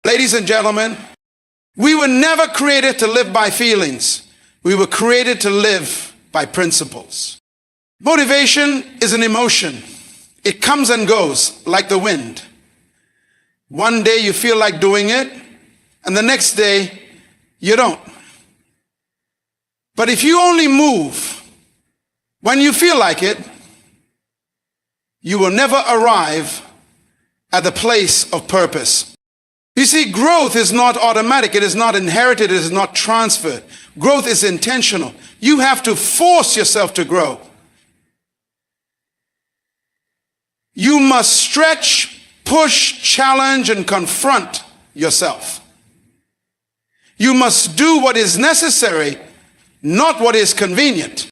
Ladies and gentlemen, we were never created to live by feelings. We were created to live by principles. Motivation is an emotion. It comes and goes like the wind. One day you feel like doing it, and the next day you don't. But if you only move when you feel like it, you will never arrive at the place of purpose. You see, growth is not automatic. It is not inherited. It is not transferred. Growth is intentional. You have to force yourself to grow. You must stretch, push, challenge, and confront yourself. You must do what is necessary, not what is convenient.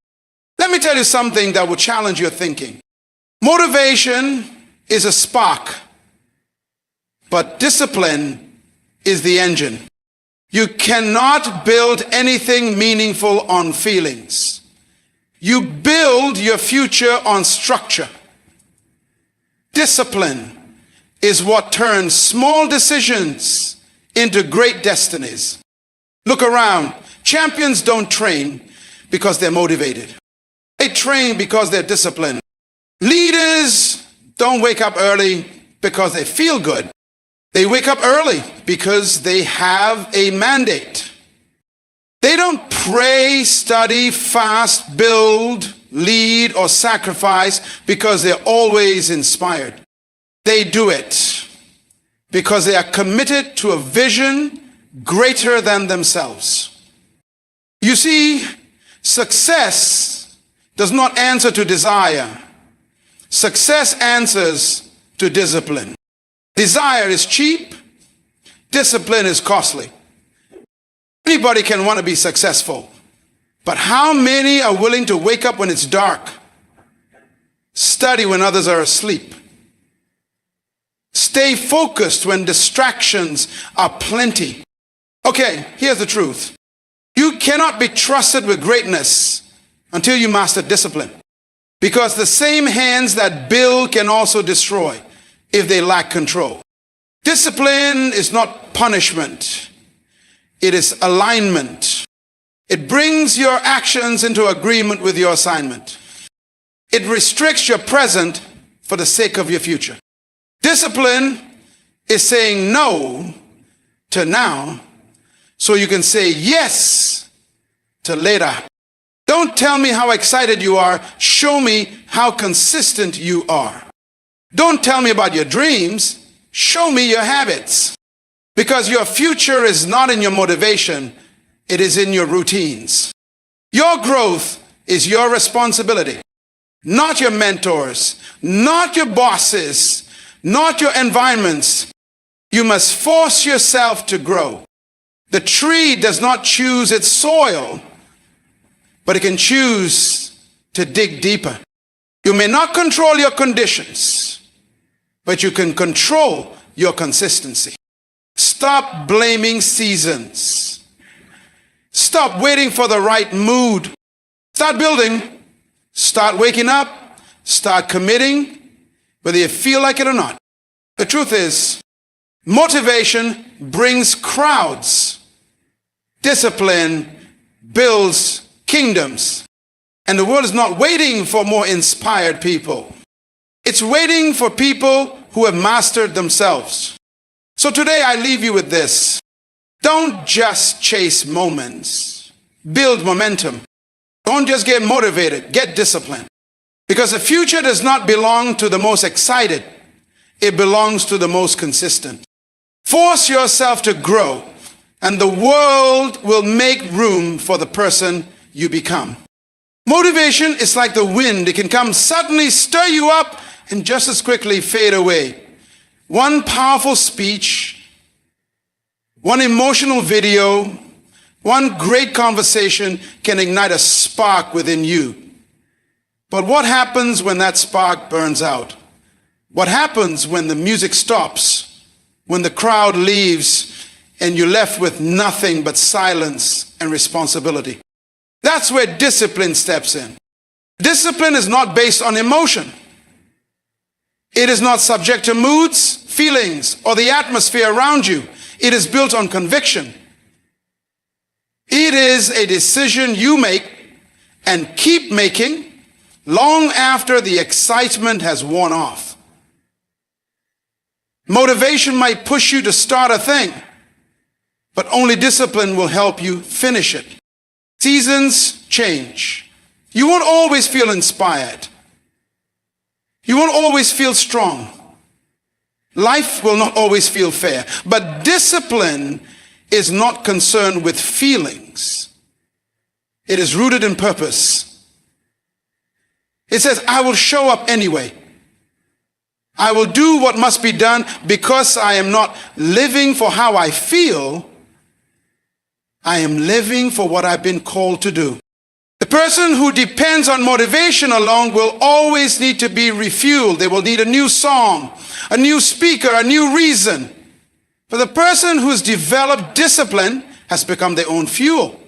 Let me tell you something that will challenge your thinking. Motivation is a spark, but discipline is the engine. You cannot build anything meaningful on feelings. You build your future on structure. Discipline is what turns small decisions into great destinies. Look around. Champions don't train because they're motivated. They train because they're disciplined. Leaders don't wake up early because they feel good. They wake up early because they have a mandate. They don't pray, study, fast, build, lead, or sacrifice because they're always inspired. They do it because they are committed to a vision greater than themselves. You see, success does not answer to desire. Success answers to discipline. Desire is cheap. Discipline is costly. Anybody can want to be successful. But how many are willing to wake up when it's dark? Study when others are asleep. Stay focused when distractions are plenty. Okay, here's the truth. You cannot be trusted with greatness until you master discipline. Because the same hands that build can also destroy if they lack control. Discipline is not punishment. It is alignment. It brings your actions into agreement with your assignment. It restricts your present for the sake of your future. Discipline is saying no to now so you can say yes to later. Don't tell me how excited you are. Show me how consistent you are. Don't tell me about your dreams. Show me your habits. Because your future is not in your motivation. It is in your routines. Your growth is your responsibility. Not your mentors, not your bosses, not your environments. You must force yourself to grow. The tree does not choose its soil, but it can choose to dig deeper. You may not control your conditions, but you can control your consistency. Stop blaming seasons. Stop waiting for the right mood. Start building. Start waking up. Start committing, whether you feel like it or not. The truth is, motivation brings crowds. Discipline builds kingdoms. And the world is not waiting for more inspired people. It's waiting for people who have mastered themselves. So today I leave you with this. Don't just chase moments. Build momentum. Don't just get motivated. Get disciplined. Because the future does not belong to the most excited. It belongs to the most consistent. Force yourself to grow, and the world will make room for the person you become. Motivation is like the wind. It can come suddenly, stir you up, and just as quickly fade away. One powerful speech, one emotional video, one great conversation can ignite a spark within you. But what happens when that spark burns out? What happens when the music stops? When the crowd leaves and you're left with nothing but silence and responsibility? That's where discipline steps in. Discipline is not based on emotion. It is not subject to moods, feelings, or the atmosphere around you. It is built on conviction. It is a decision you make and keep making long after the excitement has worn off. Motivation might push you to start a thing, but only discipline will help you finish it. Seasons change. You won't always feel inspired. You won't always feel strong. Life will not always feel fair. But discipline is not concerned with feelings. It is rooted in purpose. It says, I will show up anyway. I will do what must be done because I am not living for how I feel. I am living for what I've been called to do. The person who depends on motivation alone will always need to be refueled. They will need a new song, a new speaker, a new reason. But the person who's developed discipline has become their own fuel.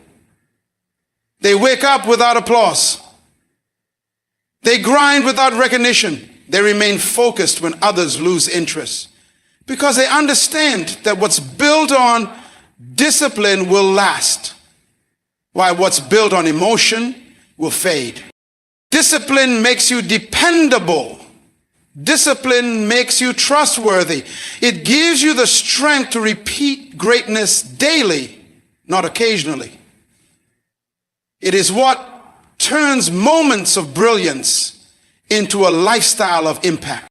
They wake up without applause. They grind without recognition. They remain focused when others lose interest because they understand that what's built on discipline will last, while what's built on emotion will fade. Discipline makes you dependable. Discipline makes you trustworthy. It gives you the strength to repeat greatness daily, not occasionally. It is what turns moments of brilliance into a lifestyle of impact.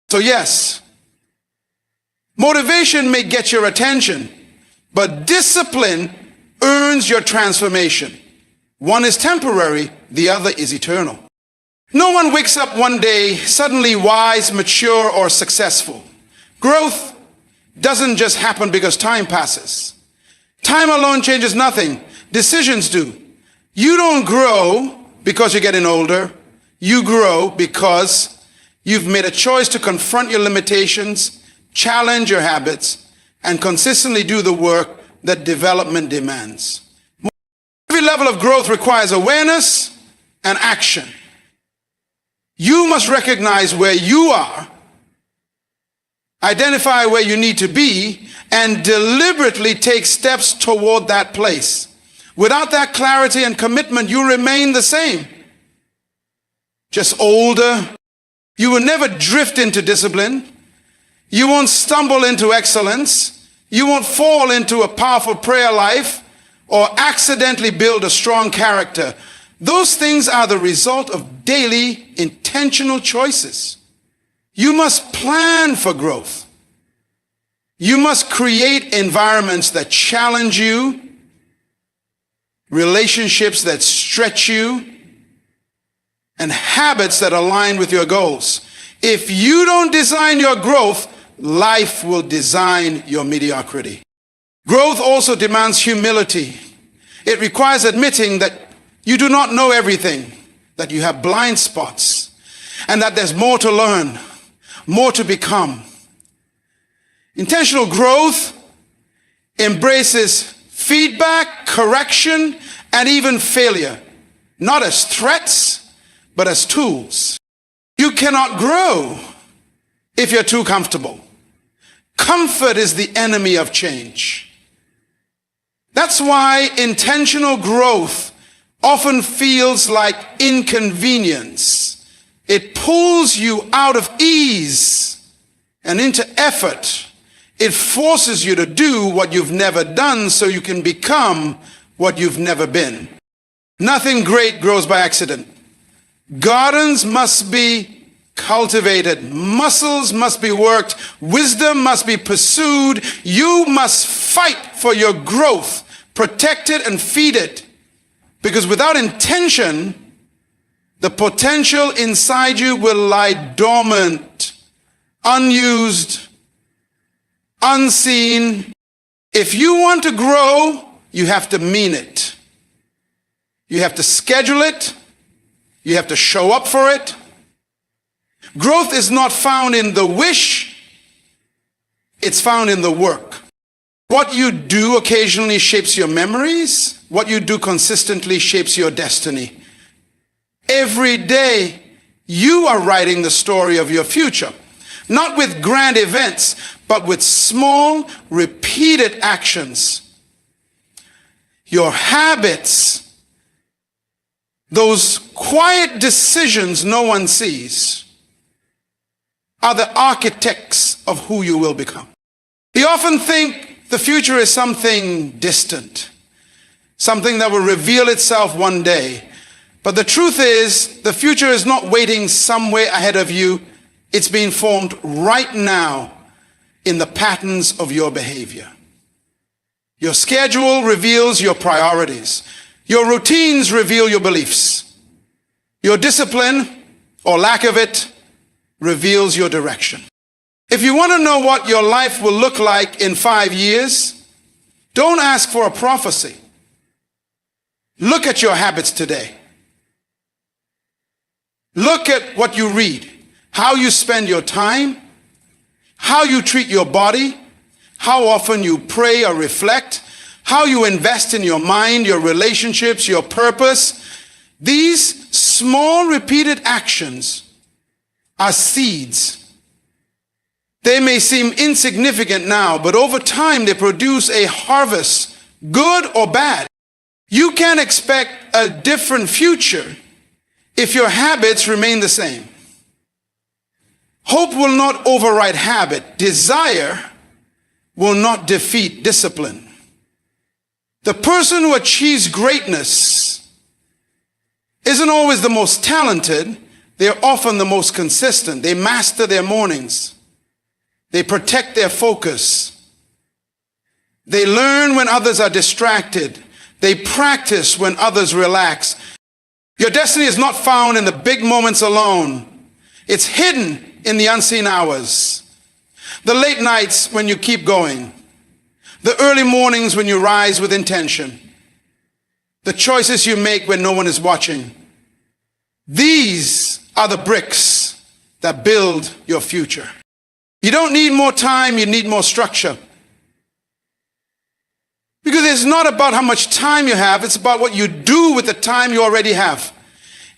So yes, motivation may get your attention, but discipline earns your transformation. One is temporary, the other is eternal. No one wakes up one day suddenly wise, mature, or successful. Growth doesn't just happen because time passes. Time alone changes nothing. Decisions do. You don't grow because you're getting older. You grow because you've made a choice to confront your limitations, challenge your habits, and consistently do the work that development demands. Every level of growth requires awareness and action. You must recognize where you are, identify where you need to be, and deliberately take steps toward that place. Without that clarity and commitment, you remain the same. Just older. You will never drift into discipline. You won't stumble into excellence. You won't fall into a powerful prayer life or accidentally build a strong character. Those things are the result of daily intentional choices. You must plan for growth. You must create environments that challenge you, relationships that stretch you, and habits that align with your goals. If you don't design your growth, life will design your mediocrity. Growth also demands humility. It requires admitting that you do not know everything, that you have blind spots, and that there's more to learn, more to become. Intentional growth embraces feedback, correction, and even failure, not as threats, but as tools. You cannot grow if you're too comfortable. Comfort is the enemy of change. That's why intentional growth often feels like inconvenience. It pulls you out of ease and into effort. It forces you to do what you've never done so you can become what you've never been. Nothing great grows by accident. Gardens must be cultivated. Muscles must be worked. Wisdom must be pursued. You must fight for your growth, protect it and feed it. Because without intention, the potential inside you will lie dormant, unused, unseen. If you want to grow, you have to mean it. You have to schedule it. You have to show up for it. Growth is not found in the wish. It's found in the work. What you do occasionally shapes your memories. What you do consistently shapes your destiny. Every day, you are writing the story of your future. Not with grand events, but with small, repeated actions. Your habits, those quiet decisions no one sees, are the architects of who you will become. We often think the future is something distant, something that will reveal itself one day. But the truth is, the future is not waiting somewhere ahead of you. It's being formed right now in the patterns of your behavior. Your schedule reveals your priorities. Your routines reveal your beliefs. Your discipline, or lack of it, reveals your direction. If you want to know what your life will look like in 5 years, don't ask for a prophecy. Look at your habits today. Look at what you read, how you spend your time, how you treat your body, how often you pray or reflect, how you invest in your mind, your relationships, your purpose. These small repeated actions are seeds. They may seem insignificant now, but over time they produce a harvest, good or bad. You can't expect a different future if your habits remain the same. Hope will not override habit. Desire will not defeat discipline. The person who achieves greatness isn't always the most talented. They're often the most consistent. They master their mornings. They protect their focus. They learn when others are distracted. They practice when others relax. Your destiny is not found in the big moments alone. It's hidden in the unseen hours. The late nights when you keep going. The early mornings when you rise with intention. The choices you make when no one is watching. These are the bricks that build your future. You don't need more time, you need more structure. Because it's not about how much time you have, it's about what you do with the time you already have.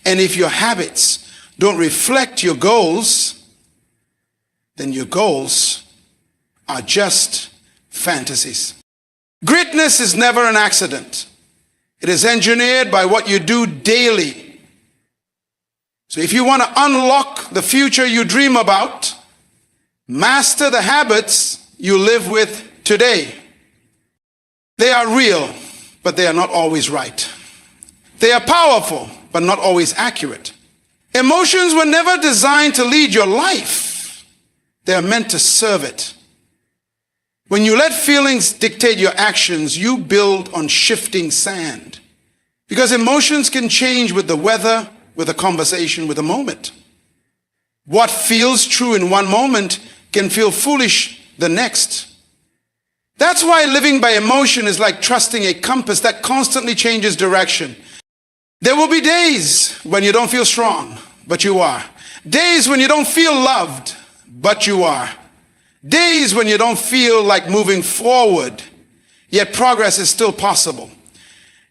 And if your habits don't reflect your goals, then your goals are just fantasies. Greatness is never an accident. It is engineered by what you do daily. So if you want to unlock the future you dream about, master the habits you live with today. They are real, but they are not always right. They are powerful, but not always accurate. Emotions were never designed to lead your life. They are meant to serve it. When you let feelings dictate your actions, you build on shifting sand. Because emotions can change with the weather, with a conversation, with a moment. What feels true in one moment can feel foolish the next. That's why living by emotion is like trusting a compass that constantly changes direction. There will be days when you don't feel strong, but you are. Days when you don't feel loved, but you are. Days when you don't feel like moving forward, yet progress is still possible.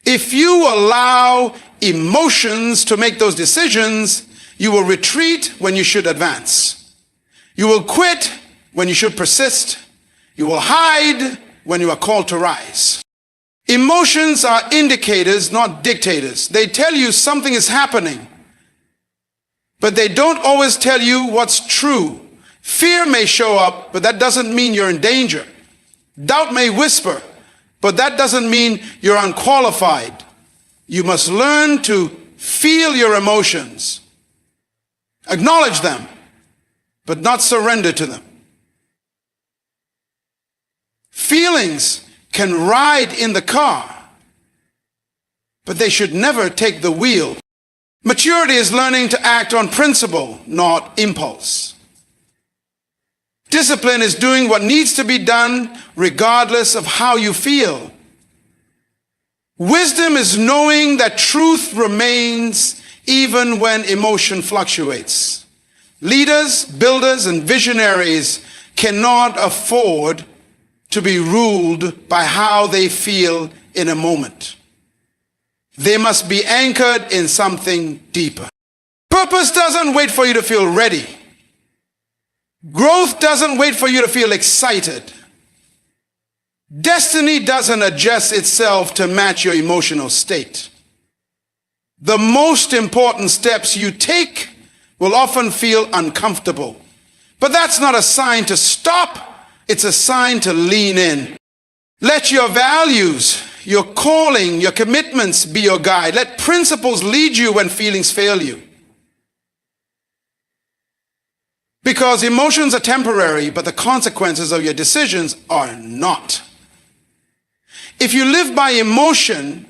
If you allow emotions to make those decisions, you will retreat when you should advance. You will quit when you should persist. You will hide when you are called to rise. Emotions are indicators, not dictators. They tell you something is happening, but they don't always tell you what's true. Fear may show up, but that doesn't mean you're in danger. Doubt may whisper, but that doesn't mean you're unqualified. You must learn to feel your emotions, acknowledge them, but not surrender to them. Feelings can ride in the car, but they should never take the wheel. Maturity is learning to act on principle, not impulse. Discipline is doing what needs to be done regardless of how you feel. Wisdom is knowing that truth remains even when emotion fluctuates. Leaders, builders, and visionaries cannot afford to be ruled by how they feel in a moment. They must be anchored in something deeper. Purpose doesn't wait for you to feel ready. Growth doesn't wait for you to feel excited. Destiny doesn't adjust itself to match your emotional state. The most important steps you take will often feel uncomfortable. But that's not a sign to stop. It's a sign to lean in. Let your values, your calling, your commitments be your guide. Let principles lead you when feelings fail you. Because emotions are temporary, but the consequences of your decisions are not. If you live by emotion,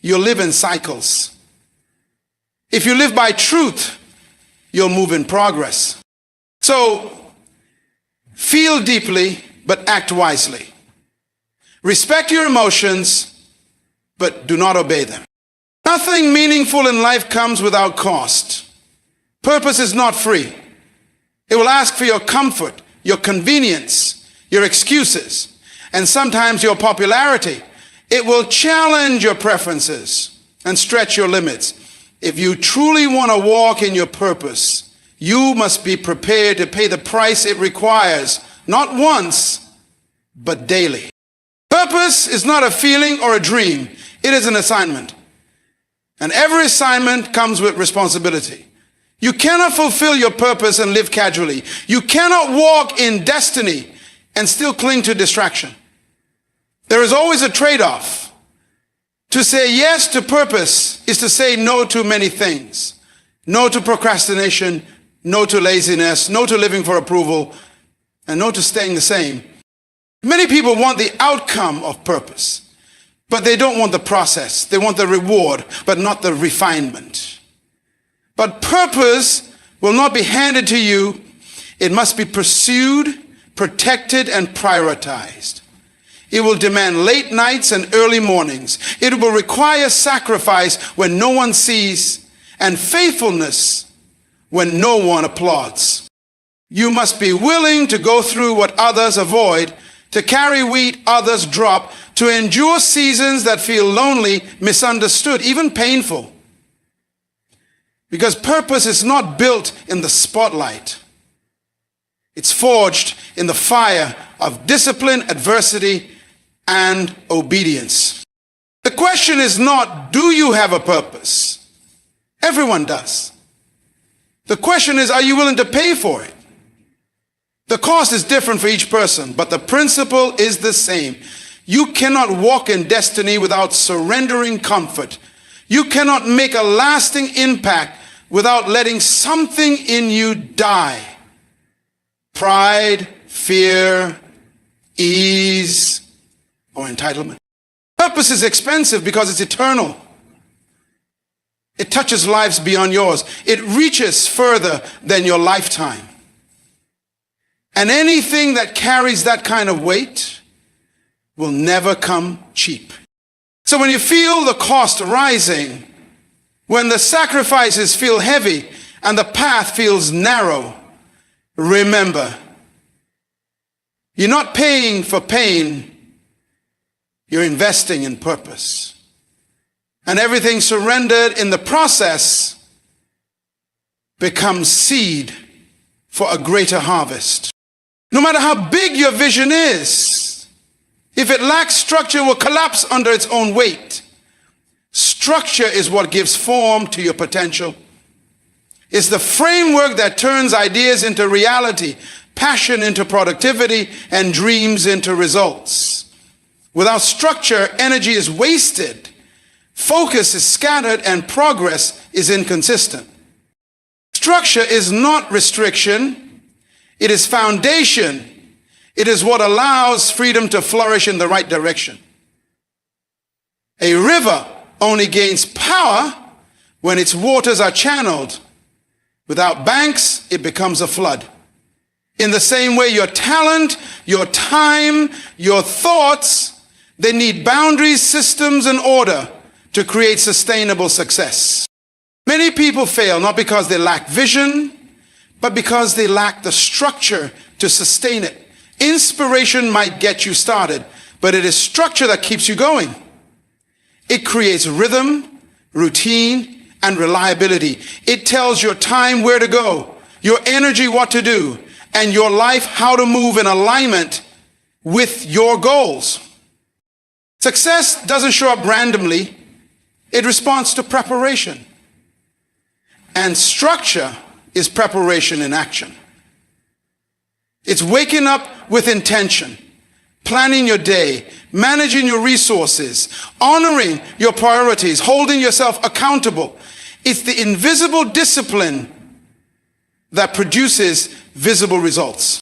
you'll live in cycles. If you live by truth, you'll move in progress. So, feel deeply, but act wisely. Respect your emotions, but do not obey them. Nothing meaningful in life comes without cost. Purpose is not free. It will ask for your comfort, your convenience, your excuses, and sometimes your popularity. It will challenge your preferences and stretch your limits. If you truly want to walk in your purpose, you must be prepared to pay the price it requires, not once, but daily. Purpose is not a feeling or a dream. It is an assignment. And every assignment comes with responsibility. You cannot fulfill your purpose and live casually. You cannot walk in destiny and still cling to distraction. There is always a trade-off. To say yes to purpose is to say no to many things. No to procrastination, no to laziness, no to living for approval, and no to staying the same. Many people want the outcome of purpose, but they don't want the process. They want the reward, but not the refinement. But purpose will not be handed to you. It must be pursued, protected, and prioritized. It will demand late nights and early mornings. It will require sacrifice when no one sees, and faithfulness when no one applauds. You must be willing to go through what others avoid, to carry weight others drop, to endure seasons that feel lonely, misunderstood, even painful. Because purpose is not built in the spotlight. It's forged in the fire of discipline, adversity, and obedience. The question is not, do you have a purpose? Everyone does. The question is, are you willing to pay for it? The cost is different for each person, but the principle is the same. You cannot walk in destiny without surrendering comfort. You cannot make a lasting impact without letting something in you die. Pride, fear, ease, or entitlement. Purpose is expensive because it's eternal. It touches lives beyond yours. It reaches further than your lifetime. And anything that carries that kind of weight will never come cheap. So when you feel the cost rising, when the sacrifices feel heavy and the path feels narrow, remember, you're not paying for pain, you're investing in purpose. And everything surrendered in the process becomes seed for a greater harvest. No matter how big your vision is, if it lacks structure, it will collapse under its own weight. Structure is what gives form to your potential. It's the framework that turns ideas into reality, passion into productivity, and dreams into results. Without structure, energy is wasted, focus is scattered, and progress is inconsistent. Structure is not restriction, it is foundation. It is what allows freedom to flourish in the right direction. A river only gains power when its waters are channeled. Without banks, it becomes a flood. In the same way, your talent, your time, your thoughts, they need boundaries, systems, and order to create sustainable success. Many people fail not because they lack vision, but because they lack the structure to sustain it. Inspiration might get you started, but it is structure that keeps you going. It creates rhythm, routine, and reliability. It tells your time where to go, your energy what to do, and your life how to move in alignment with your goals. Success doesn't show up randomly. It responds to preparation. And structure is preparation in action. It's waking up with intention, planning your day, managing your resources, honoring your priorities, holding yourself accountable. It's the invisible discipline that produces visible results.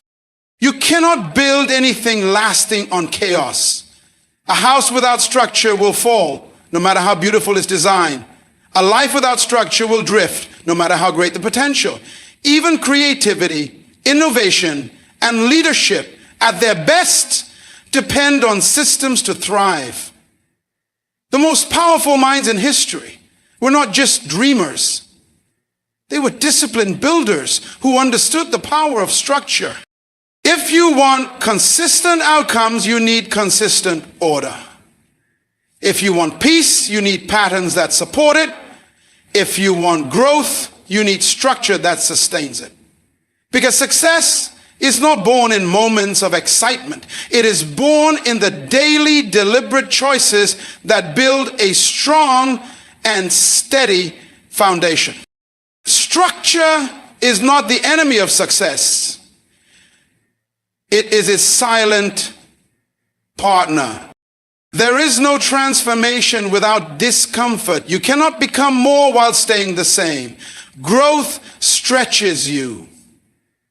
You cannot build anything lasting on chaos. A house without structure will fall, no matter how beautiful its design. A life without structure will drift, no matter how great the potential. Even creativity, innovation, and leadership at their best depend on systems to thrive. The most powerful minds in history were not just dreamers. They were disciplined builders who understood the power of structure. If you want consistent outcomes, you need consistent order. If you want peace, you need patterns that support it. If you want growth, you need structure that sustains it. Because success is not born in moments of excitement. It is born in the daily, deliberate choices that build a strong and steady foundation. Structure is not the enemy of success. It is its silent partner. There is no transformation without discomfort. You cannot become more while staying the same. Growth stretches you.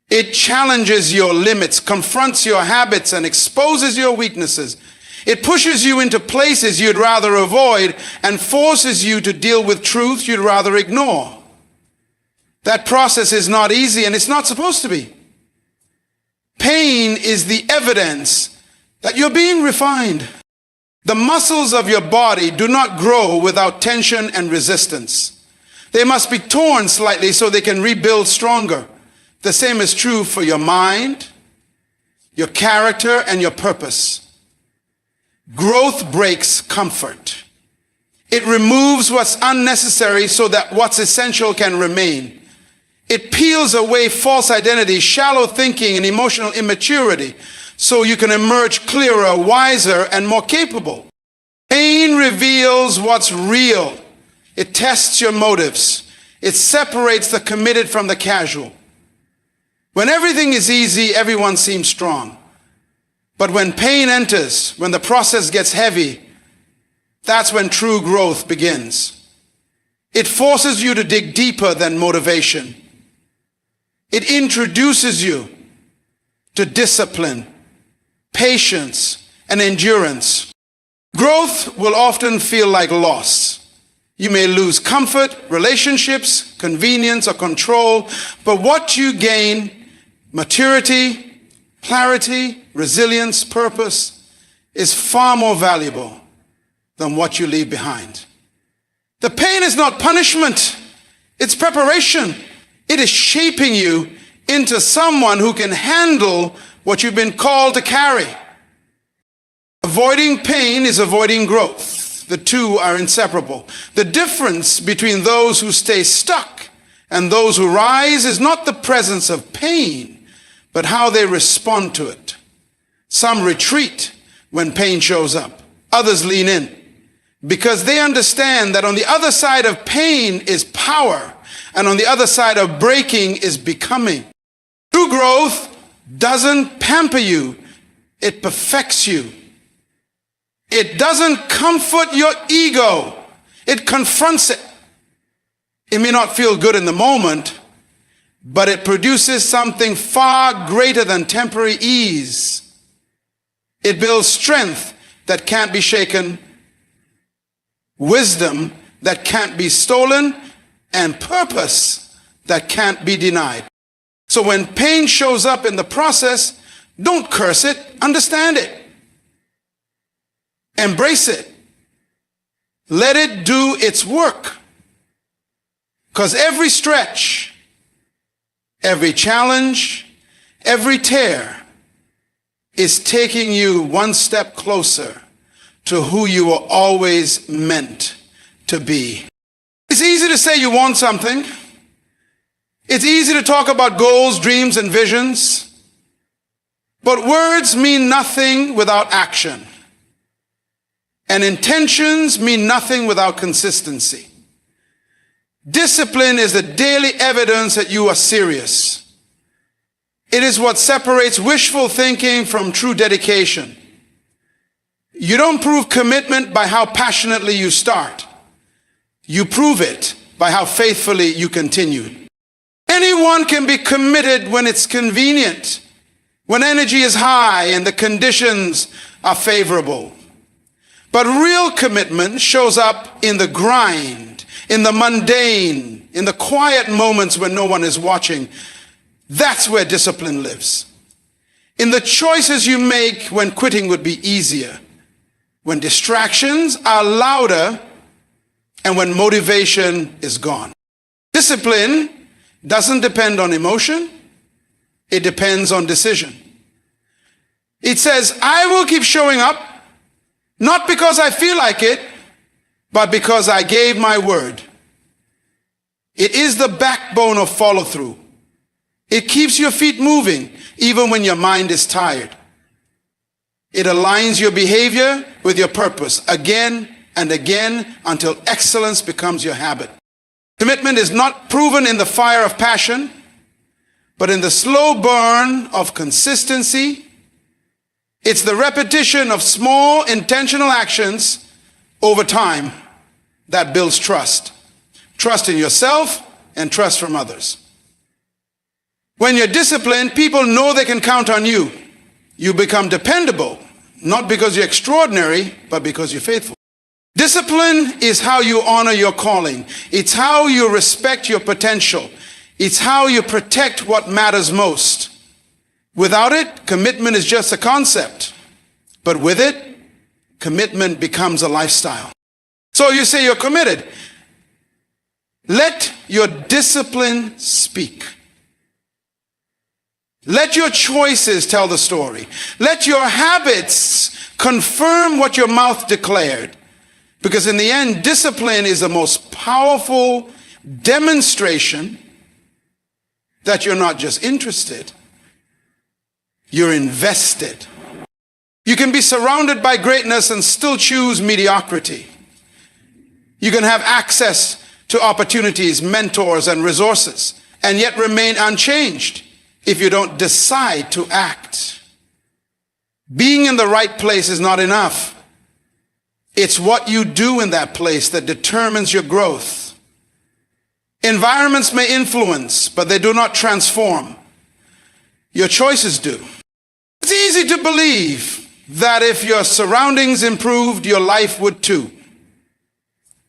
It challenges your limits, confronts your habits, and exposes your weaknesses. It pushes you into places you'd rather avoid and forces you to deal with truths you'd rather ignore. That process is not easy, and it's not supposed to be. Pain is the evidence that you're being refined. The muscles of your body do not grow without tension and resistance. They must be torn slightly so they can rebuild stronger. The same is true for your mind, your character, and your purpose. Growth breaks comfort. It removes what's unnecessary so that what's essential can remain. It peels away false identity, shallow thinking, and emotional immaturity so you can emerge clearer, wiser, and more capable. Pain reveals what's real. It tests your motives. It separates the committed from the casual. When everything is easy, everyone seems strong. But when pain enters, when the process gets heavy, that's when true growth begins. It forces you to dig deeper than motivation. It introduces you to discipline, patience, and endurance. Growth will often feel like loss. You may lose comfort, relationships, convenience, or control, but what you gain, maturity, clarity, resilience, purpose, is far more valuable than what you leave behind. The pain is not punishment, it's preparation. It is shaping you into someone who can handle what you've been called to carry. Avoiding pain is avoiding growth. The two are inseparable. The difference between those who stay stuck and those who rise is not the presence of pain, but how they respond to it. Some retreat when pain shows up. Others lean in because they understand that on the other side of pain is power, and on the other side of breaking is becoming. True growth doesn't pamper you, it perfects you. It doesn't comfort your ego, it confronts it. It may not feel good in the moment, but it produces something far greater than temporary ease. It builds strength that can't be shaken, wisdom that can't be stolen, and purpose that can't be denied. So when pain shows up in the process, don't curse it, understand it. Embrace it. Let it do its work. Because every stretch, every challenge, every tear is taking you one step closer to who you were always meant to be. It's easy to say you want something. It's easy to talk about goals, dreams, and visions, but words mean nothing without action. And intentions mean nothing without consistency. Discipline is the daily evidence that you are serious. It is what separates wishful thinking from true dedication. You don't prove commitment by how passionately you start. You prove it by how faithfully you continue. Anyone can be committed when it's convenient, when energy is high and the conditions are favorable. But real commitment shows up in the grind, in the mundane, in the quiet moments when no one is watching. That's where discipline lives. In the choices you make when quitting would be easier, when distractions are louder, and when motivation is gone. Discipline doesn't depend on emotion. It depends on decision. It says, I will keep showing up, not because I feel like it, but because I gave my word. It is the backbone of follow-through. It keeps your feet moving, even when your mind is tired. It aligns your behavior with your purpose again and again until excellence becomes your habit. Commitment is not proven in the fire of passion, but in the slow burn of consistency. It's the repetition of small intentional actions over time that builds trust. Trust in yourself and trust from others. When you're disciplined, people know they can count on you. You become dependable, not because you're extraordinary, but because you're faithful. Discipline is how you honor your calling. It's how you respect your potential. It's how you protect what matters most. Without it, commitment is just a concept. But with it, commitment becomes a lifestyle. So you say you're committed. Let your discipline speak. Let your choices tell the story. Let your habits confirm what your mouth declared. Because in the end, discipline is the most powerful demonstration that you're not just interested, you're invested. You can be surrounded by greatness and still choose mediocrity. You can have access to opportunities, mentors, and resources, and yet remain unchanged if you don't decide to act. Being in the right place is not enough. It's what you do in that place that determines your growth. Environments may influence, but they do not transform. Your choices do. It's easy to believe that if your surroundings improved, your life would too.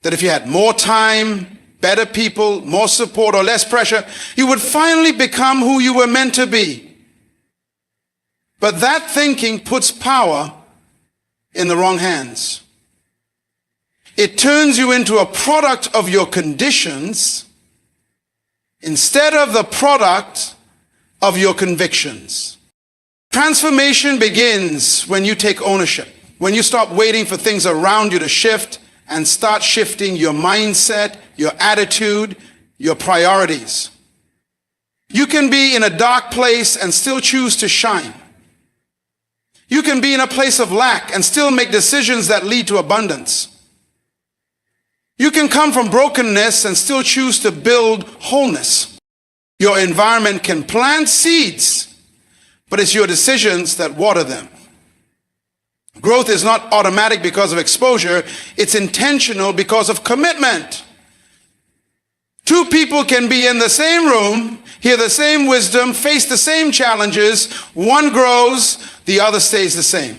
That if you had more time, better people, more support, or less pressure, you would finally become who you were meant to be. But that thinking puts power in the wrong hands. It turns you into a product of your conditions instead of the product of your convictions. Transformation begins when you take ownership, when you stop waiting for things around you to shift and start shifting your mindset, your attitude, your priorities. You can be in a dark place and still choose to shine. You can be in a place of lack and still make decisions that lead to abundance. You can come from brokenness and still choose to build wholeness. Your environment can plant seeds, but it's your decisions that water them. Growth is not automatic because of exposure. It's intentional because of commitment. Two people can be in the same room, hear the same wisdom, face the same challenges. One grows, the other stays the same.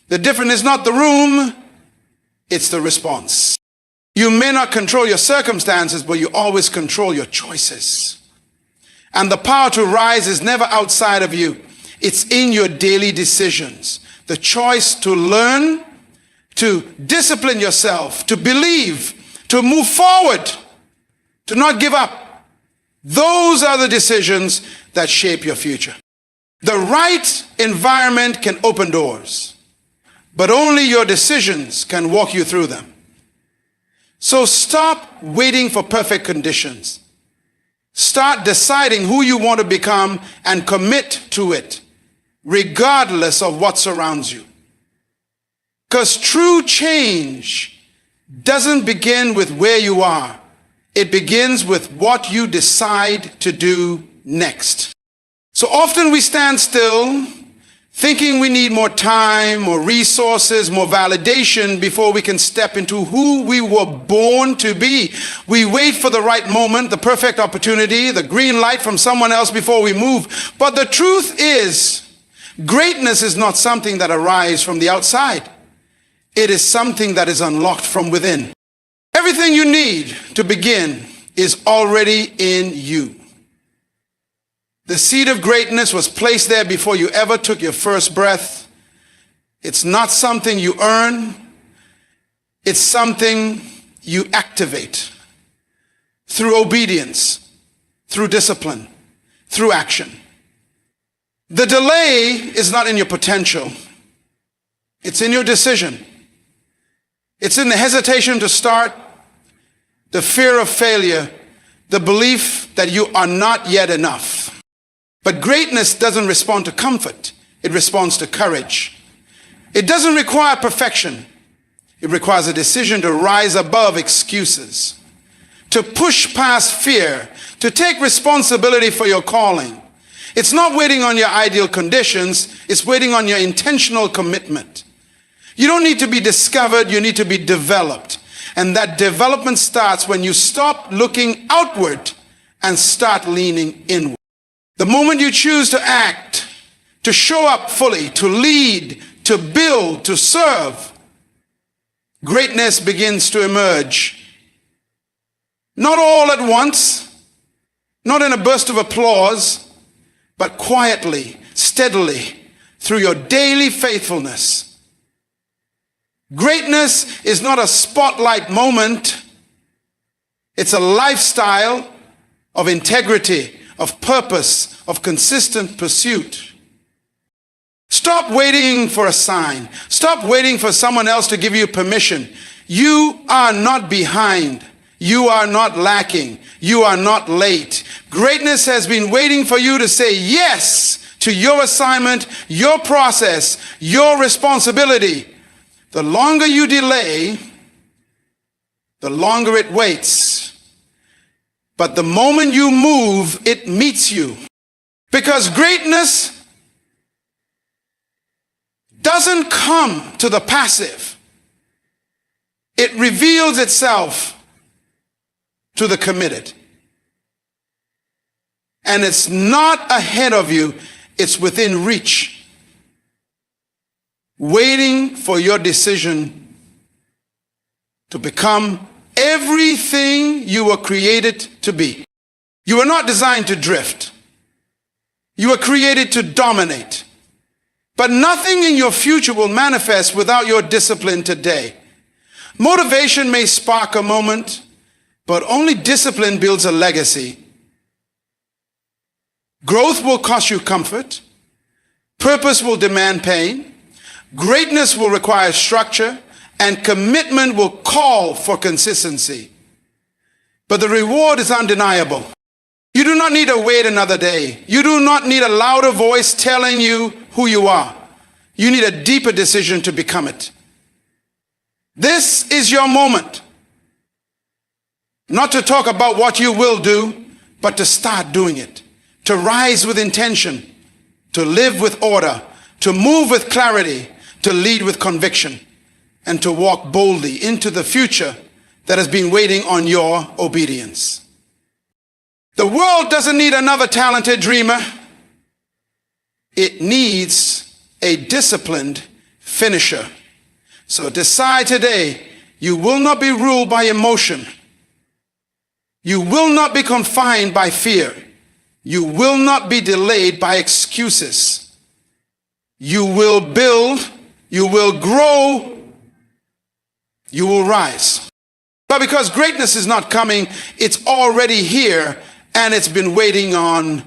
The difference is not the room, it's the response. You may not control your circumstances, but you always control your choices. And the power to rise is never outside of you. It's in your daily decisions. The choice to learn, to discipline yourself, to believe, to move forward, to not give up. Those are the decisions that shape your future. The right environment can open doors, but only your decisions can walk you through them. So stop waiting for perfect conditions. Start deciding who you want to become and commit to it, regardless of what surrounds you. Because true change doesn't begin with where you are. It begins with what you decide to do next. So often we stand still, thinking we need more time, more resources, more validation before we can step into who we were born to be. We wait for the right moment, the perfect opportunity, the green light from someone else before we move. But the truth is, greatness is not something that arrives from the outside. It is something that is unlocked from within. Everything you need to begin is already in you. The seed of greatness was placed there before you ever took your first breath. It's not something you earn. It's something you activate through obedience, through discipline, through action. The delay is not in your potential. It's in your decision. It's in the hesitation to start, the fear of failure, the belief that you are not yet enough. But greatness doesn't respond to comfort. It responds to courage. It doesn't require perfection. It requires a decision to rise above excuses, to push past fear, to take responsibility for your calling. It's not waiting on your ideal conditions. It's waiting on your intentional commitment. You don't need to be discovered. You need to be developed. And that development starts when you stop looking outward and start leaning inward. The moment you choose to act, to show up fully, to lead, to build, to serve, greatness begins to emerge. Not all at once, not in a burst of applause, but quietly, steadily, through your daily faithfulness. Greatness is not a spotlight moment. It's a lifestyle of integrity, of purpose, of consistent pursuit. Stop waiting for a sign. Stop waiting for someone else to give you permission. You are not behind. You are not lacking. You are not late. Greatness has been waiting for you to say yes to your assignment, your process, your responsibility. The longer you delay, the longer it waits. But the moment you move, it meets you. Because greatness doesn't come to the passive. It reveals itself to the committed. And it's not ahead of you, it's within reach, waiting for your decision to become everything you were created to be. You were not designed to drift. You were created to dominate. But nothing in your future will manifest without your discipline today. Motivation may spark a moment, but only discipline builds a legacy. Growth will cost you comfort. Purpose will demand pain. Greatness will require structure. And commitment will call for consistency. But the reward is undeniable. You do not need to wait another day. You do not need a louder voice telling you who you are. You need a deeper decision to become it. This is your moment. Not to talk about what you will do, but to start doing it. To rise with intention. To live with order. To move with clarity. To lead with conviction. And to walk boldly into the future that has been waiting on your obedience. The world doesn't need another talented dreamer. It needs a disciplined finisher. So decide today, you will not be ruled by emotion. You will not be confined by fear. You will not be delayed by excuses. You will build, you will grow, you will rise. But because greatness is not coming, it's already here and it's been waiting on